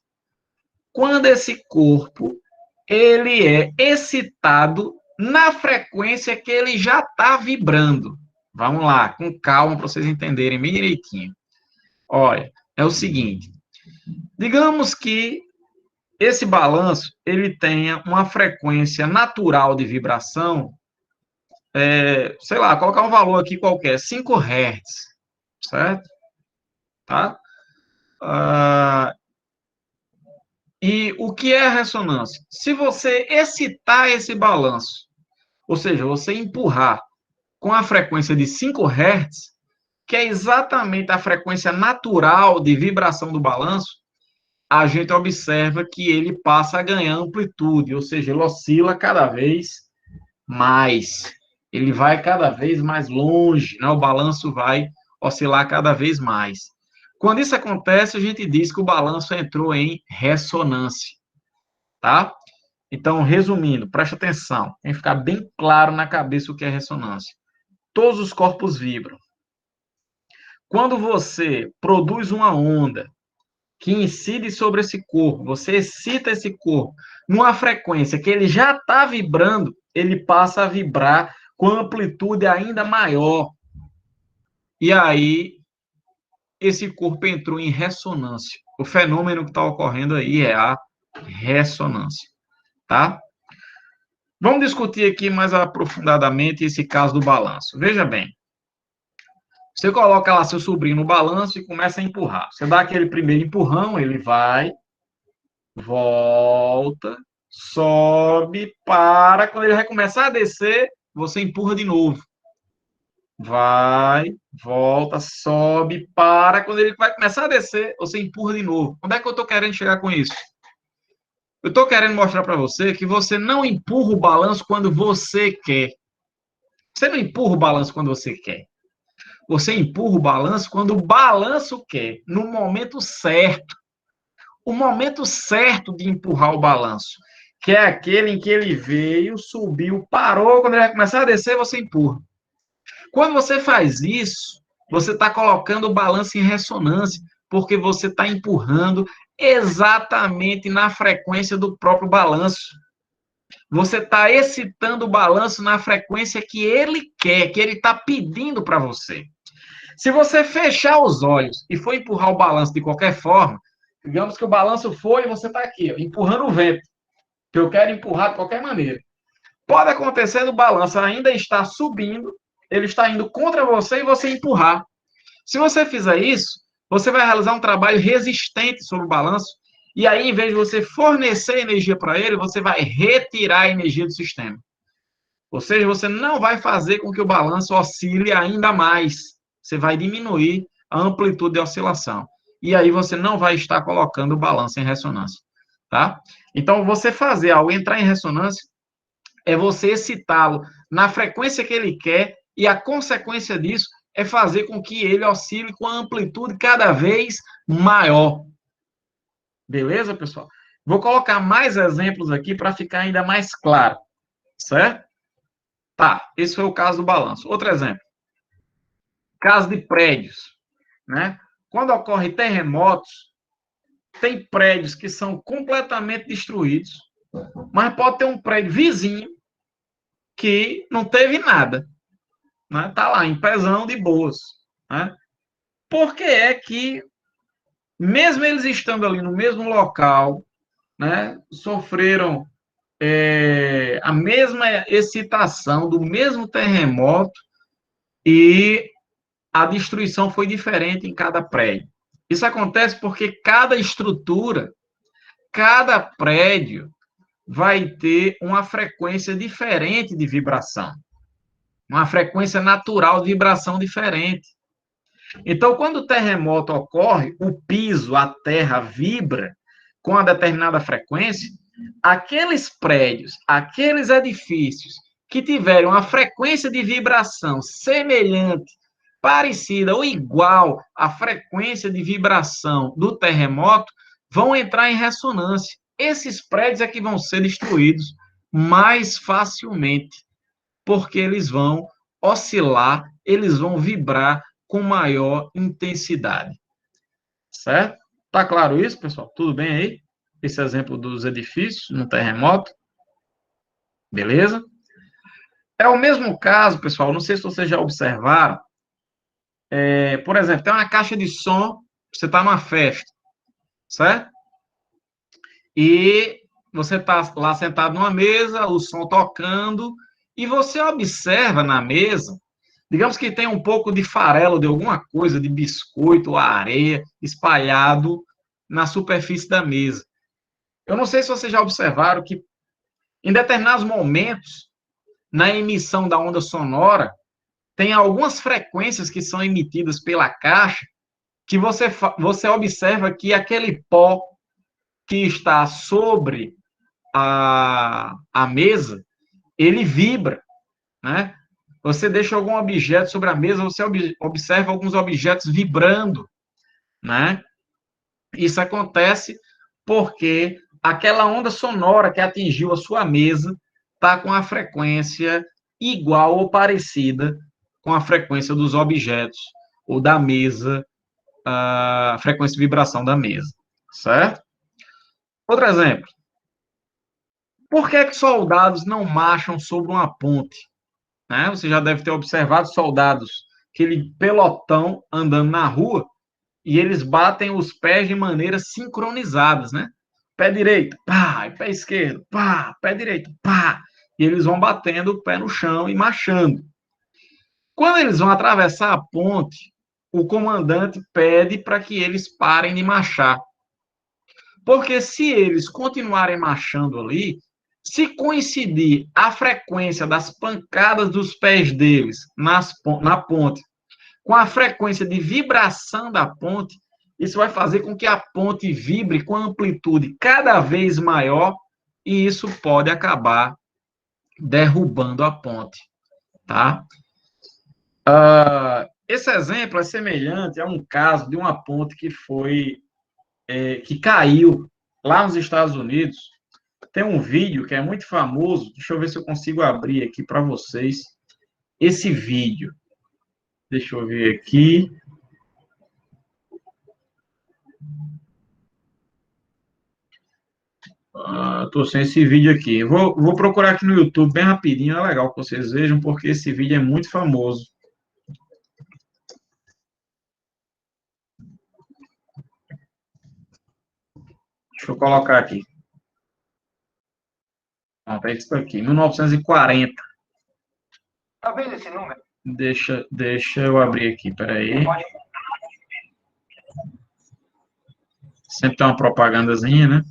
quando esse corpo ele é excitado na frequência que ele já está vibrando. Vamos lá, com calma, para vocês entenderem bem direitinho. Olha, é o seguinte, digamos que esse balanço, ele tenha uma frequência natural de vibração, sei lá, colocar um valor aqui qualquer, 5 Hz, certo? Tá? E o que é a ressonância? Se você excitar esse balanço, ou seja, você empurrar com a frequência de 5 Hz, que é exatamente a frequência natural de vibração do balanço, a gente observa que ele passa a ganhar amplitude, ou seja, ele oscila cada vez mais. Ele vai cada vez mais longe, né? O balanço vai oscilar cada vez mais. Quando isso acontece, a gente diz que o balanço entrou em ressonância, tá? Então, resumindo, preste atenção, tem que ficar bem claro na cabeça o que é ressonância. Todos os corpos vibram. Quando você produz uma onda que incide sobre esse corpo, você excita esse corpo numa frequência que ele já está vibrando, ele passa a vibrar com amplitude ainda maior. E aí, esse corpo entrou em ressonância. O fenômeno que está ocorrendo aí é a ressonância, tá? Vamos discutir aqui mais aprofundadamente esse caso do balanço. Veja bem, você coloca lá seu sobrinho no balanço e começa a empurrar. Você dá aquele primeiro empurrão, ele vai, volta, sobe, para. Quando ele vai começar a descer, você empurra de novo. Vai, volta, sobe, para. Quando ele vai começar a descer, você empurra de novo. Onde é que eu estou querendo chegar com isso? Eu estou querendo mostrar para você que você não empurra o balanço quando você quer. Você não empurra o balanço quando você quer. Você empurra o balanço quando o balanço quer, no momento certo. O momento certo de empurrar o balanço, que é aquele em que ele veio, subiu, parou, quando ele vai começar a descer, você empurra. Quando você faz isso, você está colocando o balanço em ressonância, porque você está empurrando exatamente na frequência do próprio balanço. Você está excitando o balanço na frequência que ele quer, que ele está pedindo para você. Se você fechar os olhos e for empurrar o balanço de qualquer forma, digamos que o balanço foi e você está aqui, ó, empurrando o vento, que eu quero empurrar de qualquer maneira. Pode acontecer do balanço ainda estar subindo, ele está indo contra você e você empurrar. Se você fizer isso, você vai realizar um trabalho resistente sobre o balanço, e aí, em vez de você fornecer energia para ele, você vai retirar a energia do sistema. Ou seja, você não vai fazer com que o balanço oscile ainda mais. Você vai diminuir a amplitude de oscilação. E aí você não vai estar colocando o balanço em ressonância, tá? Então, você fazer algo entrar em ressonância é você excitá-lo na frequência que ele quer e a consequência disso é fazer com que ele oscile com a amplitude cada vez maior. Beleza, pessoal? Vou colocar mais exemplos aqui para ficar ainda mais claro, certo? Tá, esse foi o caso do balanço. Outro exemplo. Caso de prédios, né? Quando ocorre terremotos, tem prédios que são completamente destruídos, mas pode ter um prédio vizinho que não teve nada, né? Tá lá em pezão de boas, né? Por que é que, mesmo eles estando ali no mesmo local, né, sofreram a mesma excitação do mesmo terremoto e a destruição foi diferente em cada prédio? Isso acontece porque cada estrutura, cada prédio vai ter uma frequência diferente de vibração, uma frequência natural de vibração diferente. Então, quando o terremoto ocorre, o piso, a terra vibra com uma determinada frequência, aqueles prédios, aqueles edifícios que tiverem uma frequência de vibração semelhante, parecida ou igual à frequência de vibração do terremoto, vão entrar em ressonância. Esses prédios é que vão ser destruídos mais facilmente, porque eles vão oscilar, eles vão vibrar com maior intensidade. Certo? Tá claro isso, pessoal? Tudo bem aí? Esse exemplo dos edifícios no terremoto? Beleza? É o mesmo caso, pessoal, não sei se vocês já observaram, por exemplo, tem uma caixa de som, você está numa festa, certo? E você está lá sentado numa mesa, o som tocando, e você observa na mesa, digamos que tem um pouco de farelo de alguma coisa, de biscoito ou areia espalhado na superfície da mesa. Eu não sei se vocês já observaram que em determinados momentos, na emissão da onda sonora, tem algumas frequências que são emitidas pela caixa que você observa que aquele pó que está sobre a mesa, ele vibra, né? Você deixa algum objeto sobre a mesa, você observa alguns objetos vibrando, né? Isso acontece porque aquela onda sonora que atingiu a sua mesa está com a frequência igual ou parecida com a frequência dos objetos ou da mesa, a frequência de vibração da mesa, certo? Outro exemplo. Por que soldados não marcham sobre uma ponte? Né? Você já deve ter observado soldados, aquele pelotão andando na rua, e eles batem os pés de maneira sincronizadas, né? Pé direito, pá, pé esquerdo, pá, pé direito, pá. E eles vão batendo o pé no chão e marchando. Quando eles vão atravessar a ponte, o comandante pede para que eles parem de marchar. Porque se eles continuarem marchando ali, se coincidir a frequência das pancadas dos pés deles na ponte com a frequência de vibração da ponte, isso vai fazer com que a ponte vibre com amplitude cada vez maior e isso pode acabar derrubando a ponte, tá? Esse exemplo é semelhante a um caso de uma ponte que caiu lá nos Estados Unidos. Tem um vídeo que é muito famoso, deixa eu ver se eu consigo abrir aqui para vocês esse vídeo. Deixa eu ver aqui. Estou sem esse vídeo aqui. Vou procurar aqui no YouTube bem rapidinho, é legal que vocês vejam, porque esse vídeo é muito famoso. Deixa eu colocar aqui. Pronto, é isso aqui, 1940. Tá vendo esse número? Deixa eu abrir aqui, peraí. Sempre tem uma propagandazinha, né?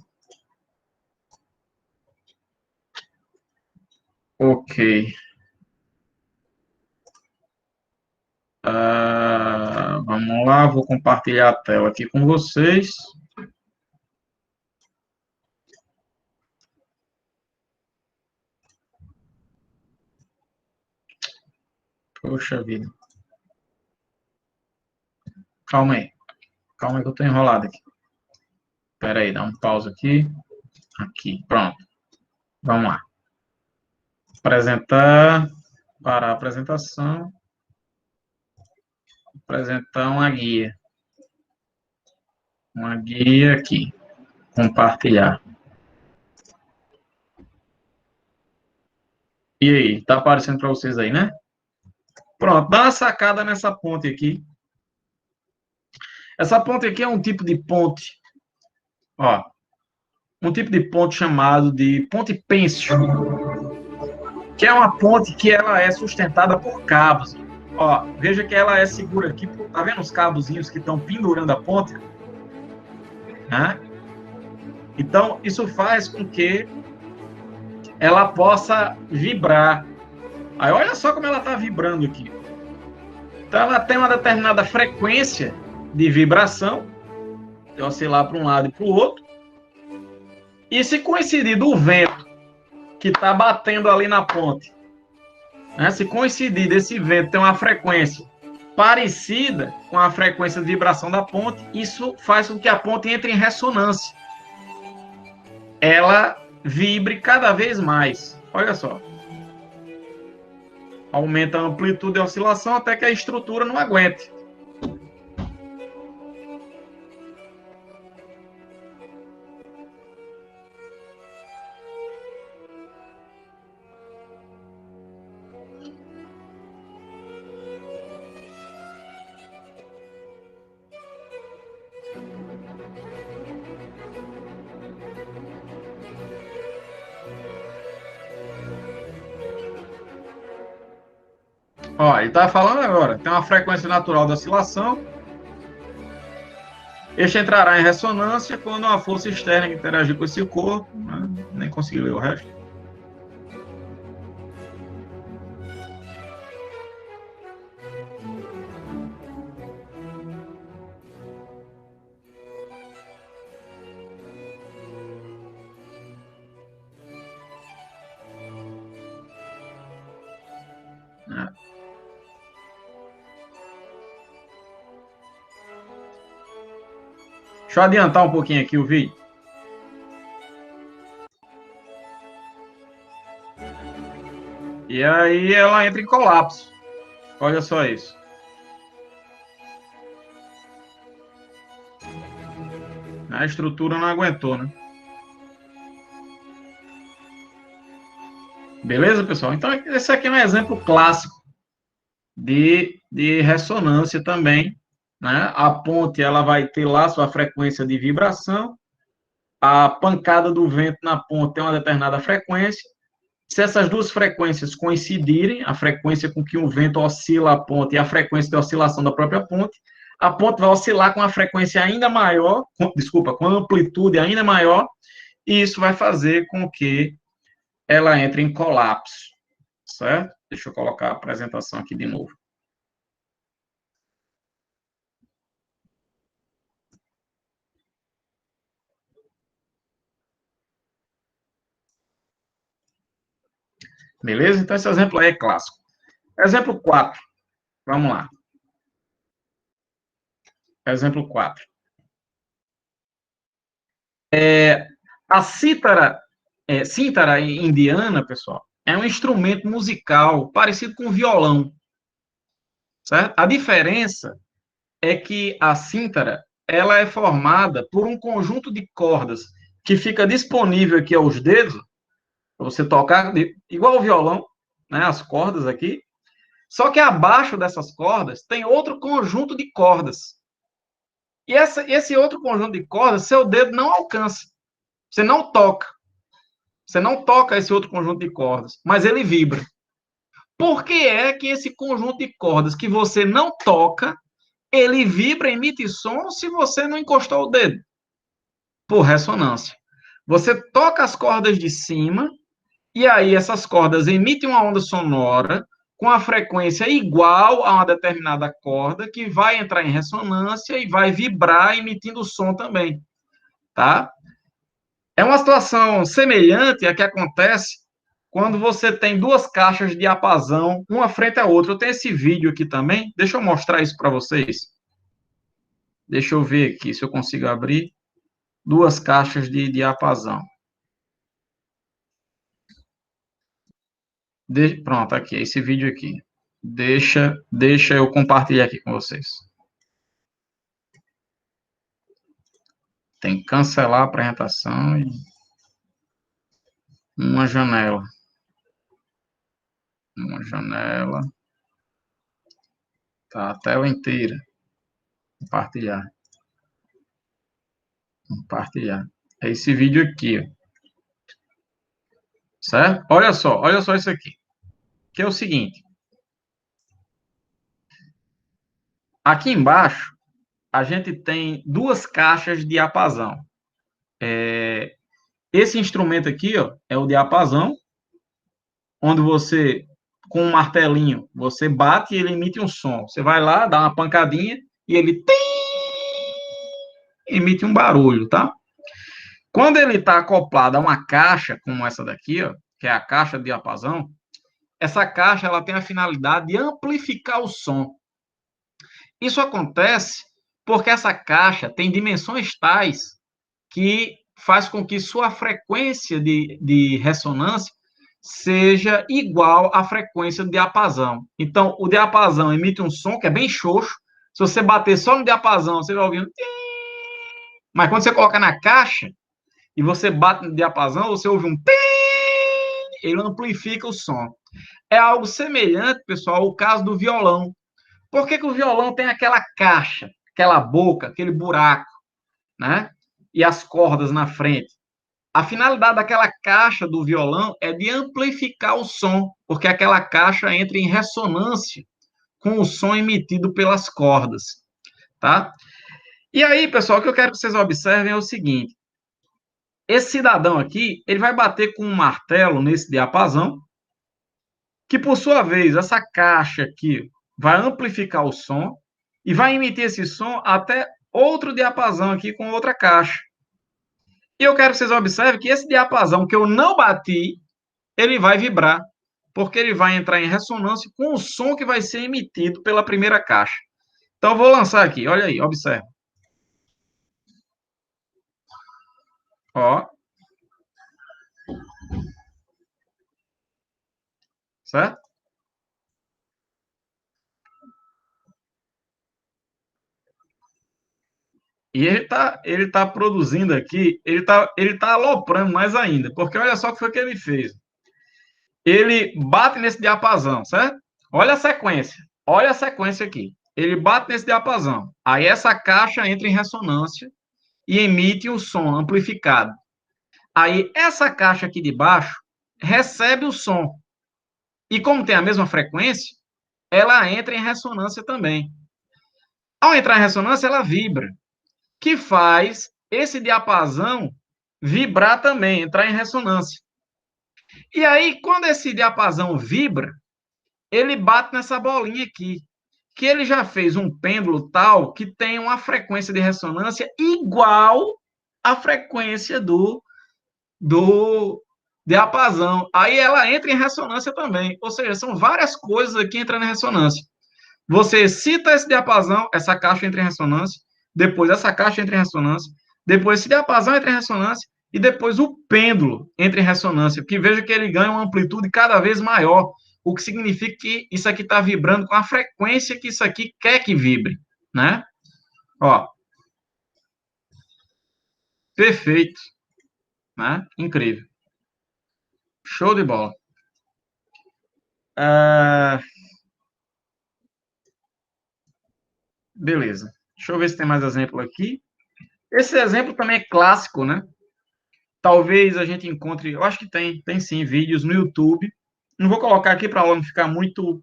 Ok. Vamos lá, vou compartilhar a tela aqui com vocês. Poxa vida. Calma aí. Calma aí que eu tô enrolado aqui. Espera aí, dá um pausa aqui. Aqui, pronto. Vamos lá. Apresentar. Para a apresentação. Apresentar uma guia. Uma guia aqui. Compartilhar. E aí, tá aparecendo para vocês aí, né? Pronto, dá uma sacada nessa ponte aqui. Essa ponte aqui é um tipo de ponte, ó, um tipo de ponte chamado de ponte pênsil, que é uma ponte que ela é sustentada por cabos. Ó, veja que ela é segura aqui, tá vendo os cabozinhos que estão pendurando a ponte? Né? Então, isso faz com que ela possa vibrar. Aí, olha só como ela está vibrando aqui. Então, ela tem uma determinada frequência de vibração, de oscilar para um lado e para o outro. E se coincidir do vento que está batendo ali na ponte, né? Se coincidir desse vento ter uma frequência parecida com a frequência de vibração da ponte, isso faz com que a ponte entre em ressonância. Ela vibre cada vez mais. Olha só. Aumenta a amplitude e a oscilação até que a estrutura não aguente. Ó, ele está falando agora, tem uma frequência natural da oscilação. Este entrará em ressonância quando uma força externa interagir com esse corpo. Né? Nem consegui ler o resto. Deixa eu adiantar um pouquinho aqui o vídeo. E aí ela entra em colapso. Olha só isso. A estrutura não aguentou, né? Beleza, pessoal? Então, esse aqui é um exemplo clássico de ressonância também, né? A ponte, ela vai ter lá sua frequência de vibração, a pancada do vento na ponte tem uma determinada frequência. Se essas duas frequências coincidirem, a frequência com que o vento oscila a ponte e a frequência de oscilação da própria ponte, a ponte vai oscilar com uma frequência ainda maior, com amplitude ainda maior, e isso vai fazer com que ela entre em colapso, certo? Deixa eu colocar a apresentação aqui de novo. Beleza? Então, esse exemplo aí é clássico. Exemplo 4. Vamos lá. Exemplo 4. A cítara indiana, pessoal, é um instrumento musical parecido com o violão, certo? A diferença é que a cítara, ela é formada por um conjunto de cordas que fica disponível aqui aos dedos, para você tocar, igual o violão, né, as cordas aqui, só que abaixo dessas cordas tem outro conjunto de cordas. E esse outro conjunto de cordas, seu dedo não alcança. Você não toca. Você não toca esse outro conjunto de cordas, mas ele vibra. Por que é que esse conjunto de cordas que você não toca, ele vibra, emite som se você não encostou o dedo? Por ressonância. Você toca as cordas de cima, e aí essas cordas emitem uma onda sonora com a frequência igual a uma determinada corda, que vai entrar em ressonância e vai vibrar, emitindo som também, tá? É uma situação semelhante à que acontece quando você tem duas caixas de diapasão, uma frente à outra. Eu tenho esse vídeo aqui também, deixa eu mostrar isso para vocês. Deixa eu ver aqui se eu consigo abrir duas caixas de diapasão. Pronto, aqui, esse vídeo aqui. Deixa eu compartilhar aqui com vocês. Tem que cancelar a apresentação e uma janela. Uma janela. Tá, a tela inteira. Compartilhar. Compartilhar. É esse vídeo aqui, ó. Certo? Olha só isso aqui. Que é o seguinte. Aqui embaixo, a gente tem duas caixas de diapasão. Esse instrumento aqui, ó, é o diapasão, onde você, com um martelinho, você bate e ele emite um som. Você vai lá, dá uma pancadinha e ele emite um barulho, tá? Quando ele está acoplado a uma caixa como essa daqui, ó, que é a caixa de diapasão, essa caixa ela tem a finalidade de amplificar o som. Isso acontece porque essa caixa tem dimensões tais que faz com que sua frequência de ressonância seja igual à frequência do diapasão. Então, o diapasão emite um som que é bem xoxo. Se você bater só no diapasão, você vai ouvir um... Mas quando você coloca na caixa e você bate no diapasão, você ouve um... Ele amplifica o som. É algo semelhante, pessoal, ao caso do violão. Por que o violão tem aquela caixa, aquela boca, aquele buraco, né? E as cordas na frente? A finalidade daquela caixa do violão é de amplificar o som, porque aquela caixa entra em ressonância com o som emitido pelas cordas, tá? E aí, pessoal, o que eu quero que vocês observem é o seguinte: esse cidadão aqui, ele vai bater com um martelo nesse diapasão, que por sua vez, essa caixa aqui vai amplificar o som e vai emitir esse som até outro diapasão aqui com outra caixa. E eu quero que vocês observem que esse diapasão que eu não bati, ele vai vibrar, porque ele vai entrar em ressonância com o som que vai ser emitido pela primeira caixa. Então, eu vou lançar aqui, olha aí, observe. Ó. Certo? E ele tá produzindo aqui, ele tá aloprando mais ainda, porque olha só o que foi que ele fez. Ele bate nesse diapasão, certo? Olha a sequência aqui. Ele bate nesse diapasão. Aí essa caixa entra em ressonância e emite o som amplificado. Aí essa caixa aqui de baixo recebe o som. E como tem a mesma frequência, ela entra em ressonância também. Ao entrar em ressonância, ela vibra, que faz esse diapasão vibrar também, entrar em ressonância. E aí, quando esse diapasão vibra, ele bate nessa bolinha aqui, que ele já fez um pêndulo tal que tem uma frequência de ressonância igual à frequência do diapasão. Aí ela entra em ressonância também. Ou seja, são várias coisas aqui entrando em ressonância. Você cita esse diapasão, essa caixa entra em ressonância, depois essa caixa entra em ressonância, depois esse diapasão entra em ressonância, e depois o pêndulo entra em ressonância, porque veja que ele ganha uma amplitude cada vez maior, o que significa que isso aqui está vibrando com a frequência que isso aqui quer que vibre, né? Ó. Perfeito. Né? Incrível. Show de bola. Beleza. Deixa eu ver se tem mais exemplo aqui. Esse exemplo também é clássico, né? Talvez a gente encontre, eu acho que tem sim, vídeos no YouTube. Não vou colocar aqui para não ficar muito,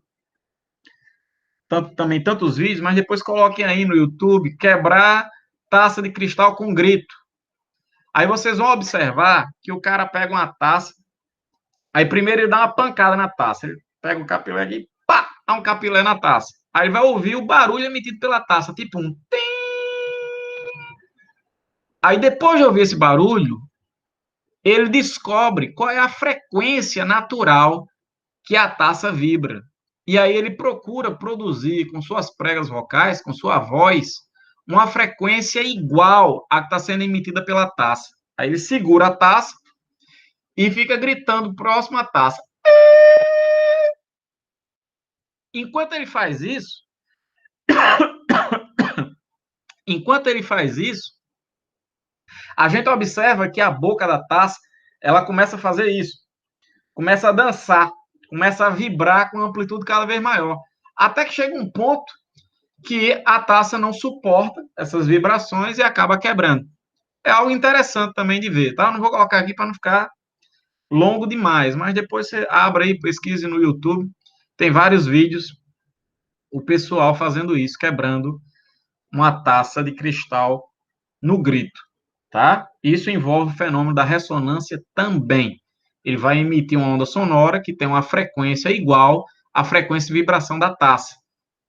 tantos vídeos, mas depois coloquem aí no YouTube, quebrar taça de cristal com grito. Aí vocês vão observar que o cara pega uma taça, aí primeiro ele dá uma pancada na taça, ele pega um capilé aqui, pá, dá um capilé na taça. Aí vai ouvir o barulho emitido pela taça, tipo um tim. Aí depois de ouvir esse barulho, ele descobre qual é a frequência natural que a taça vibra. E aí ele procura produzir com suas pregas vocais, com sua voz, uma frequência igual à que está sendo emitida pela taça. Aí ele segura a taça e fica gritando próximo à taça. Enquanto ele faz isso, a gente observa que a boca da taça, ela começa a fazer isso. Começa a dançar, começa a vibrar com amplitude cada vez maior. Até que chega um ponto que a taça não suporta essas vibrações e acaba quebrando. É algo interessante também de ver, tá? Eu não vou colocar aqui para não ficar longo demais, mas depois você abre aí, pesquise no YouTube, tem vários vídeos, o pessoal fazendo isso, quebrando uma taça de cristal no grito, tá? Isso envolve o fenômeno da ressonância também. Ele vai emitir uma onda sonora que tem uma frequência igual à frequência de vibração da taça.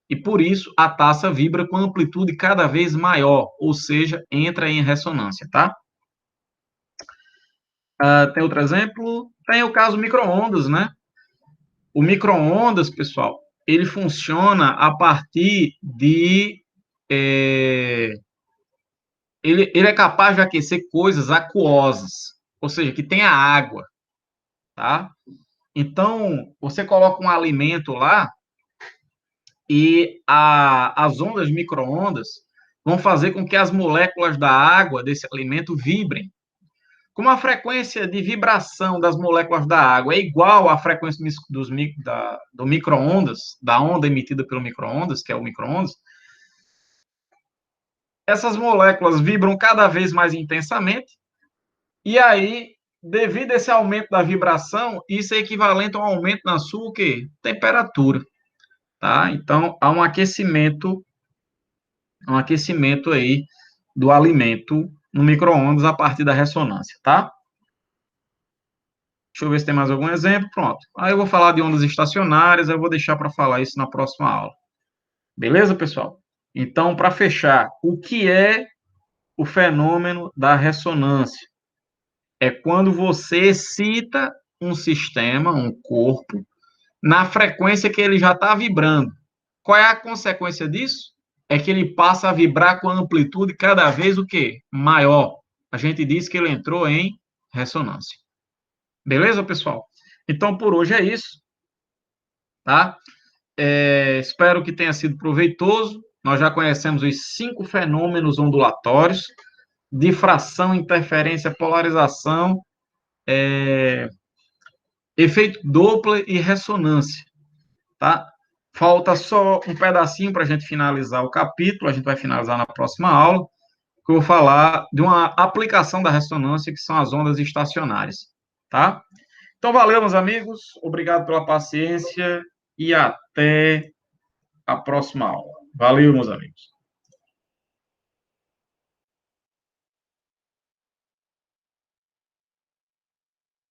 E por isso a taça vibra com amplitude cada vez maior, ou seja, entra em ressonância, tá? Tem outro exemplo? Tem o caso micro-ondas, né? O micro-ondas, pessoal, ele funciona a partir de... Ele é capaz de aquecer coisas aquosas, ou seja, que tenha água, tá? Então, você coloca um alimento lá e as ondas de micro-ondas vão fazer com que as moléculas da água desse alimento vibrem. Como a frequência de vibração das moléculas da água é igual à frequência do micro-ondas, da onda emitida pelo micro-ondas, que é o micro-ondas, essas moléculas vibram cada vez mais intensamente, e aí, devido a esse aumento da vibração, isso é equivalente a um aumento na sua temperatura. tá? Então, há um aquecimento aí do alimento no micro-ondas a partir da ressonância, tá? Deixa eu ver se tem mais algum exemplo. Pronto. Aí eu vou falar de ondas estacionárias, eu vou deixar para falar isso na próxima aula. Beleza, pessoal? Então, para fechar, o que é o fenômeno da ressonância? É quando você excita um sistema, um corpo, na frequência que ele já está vibrando. Qual é a consequência disso? É que ele passa a vibrar com a amplitude cada vez o quê? Maior. A gente diz que ele entrou em ressonância. Beleza, pessoal? Então, por hoje é isso, tá? Espero que tenha sido proveitoso. Nós já conhecemos os 5 fenômenos ondulatórios: difração, interferência, polarização, efeito Doppler e ressonância, tá? Falta só um pedacinho para a gente finalizar o capítulo, a gente vai finalizar na próxima aula, que eu vou falar de uma aplicação da ressonância, que são as ondas estacionárias, tá? Então, valeu, meus amigos, obrigado pela paciência e até a próxima aula. Valeu, meus amigos.